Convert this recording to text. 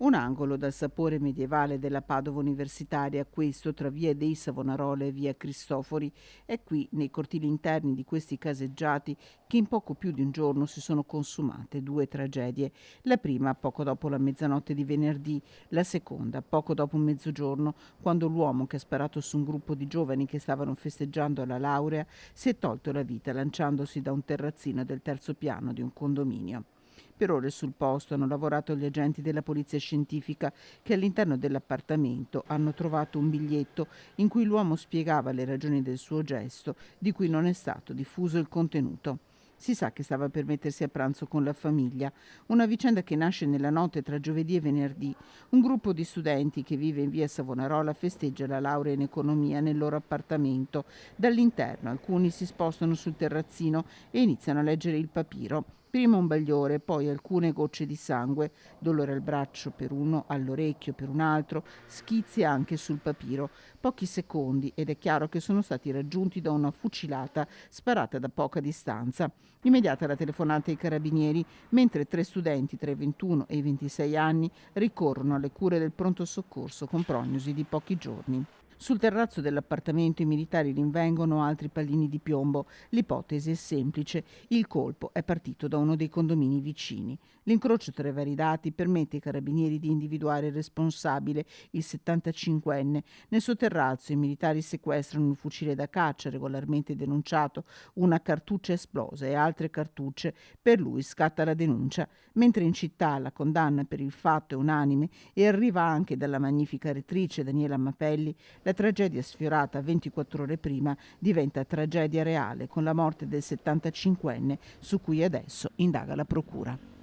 Un angolo dal sapore medievale della Padova universitaria, questo tra via dei Savonarola e via Cristofori, è qui nei cortili interni di questi caseggiati che in poco più di un giorno si sono consumate due tragedie. La prima poco dopo la mezzanotte di venerdì, la seconda poco dopo mezzogiorno, quando l'uomo che ha sparato su un gruppo di giovani che stavano festeggiando la laurea si è tolto la vita lanciandosi da un terrazzino del terzo piano di un condominio. Per ore sul posto hanno lavorato gli agenti della polizia scientifica che all'interno dell'appartamento hanno trovato un biglietto in cui l'uomo spiegava le ragioni del suo gesto, di cui non è stato diffuso il contenuto. Si sa che stava per mettersi a pranzo con la famiglia, una vicenda che nasce nella notte tra giovedì e venerdì. Un gruppo di studenti che vive in via Savonarola festeggia la laurea in economia nel loro appartamento. Dall'interno alcuni si spostano sul terrazzino e iniziano a leggere il papiro. Prima un bagliore, poi alcune gocce di sangue, dolore al braccio per uno, all'orecchio per un altro, schizzi anche sul papiro. Pochi secondi ed è chiaro che sono stati raggiunti da una fucilata sparata da poca distanza. Immediata la telefonata ai carabinieri, mentre tre studenti tra i 21 e i 26 anni ricorrono alle cure del pronto soccorso con prognosi di pochi giorni. Sul terrazzo dell'appartamento i militari rinvengono altri pallini di piombo. L'ipotesi è semplice: il colpo è partito da uno dei condomini vicini. L'incrocio tra i vari dati permette ai carabinieri di individuare il responsabile, il 75enne. Nel suo terrazzo i militari sequestrano un fucile da caccia regolarmente denunciato, una cartuccia esplosa e altre cartucce. Per lui scatta la denuncia, mentre in città la condanna per il fatto è unanime e arriva anche dalla magnifica rettrice Daniela Mapelli. La tragedia sfiorata 24 ore prima diventa tragedia reale con la morte del 75enne su cui adesso indaga la procura.